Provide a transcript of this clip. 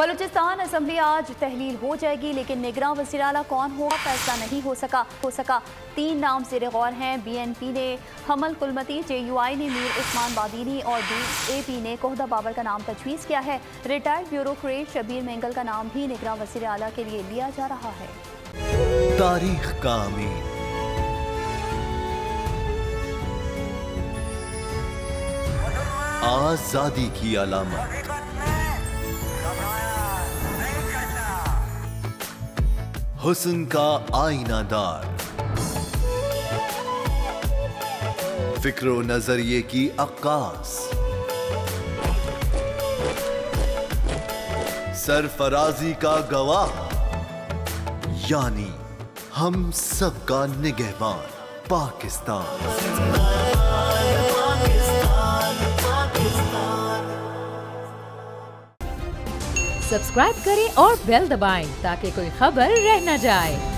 Balochistan assembly आज तहलील हो जाएगी, लेकिन निगरान वज़ीर आला कौन होगा फैसला नहीं हो सका। 3 नाम ज़ेर गौर हैं। BNP ने हमल कुलमती, JUI ने मीर उस्मान बादीनी और DAP ने कोहदा बाबर का नाम तजवीज़ किया है। रिटायर्ड ब्यूरोक्रेट शबीर मेंगल का नाम भी निगरान वज़ीर आला के लिए लिया जा रहा है। तारीख का अमीन, आजादी की अलामत, हुस्न का आईनादार, फिक्रो नजरिए की अक्कास, सरफराजी का गवाह, यानी हम सबका निगहबान पाकिस्तान। सब्सक्राइब करें और बेल दबाएं ताकि कोई खबर रह न जाए।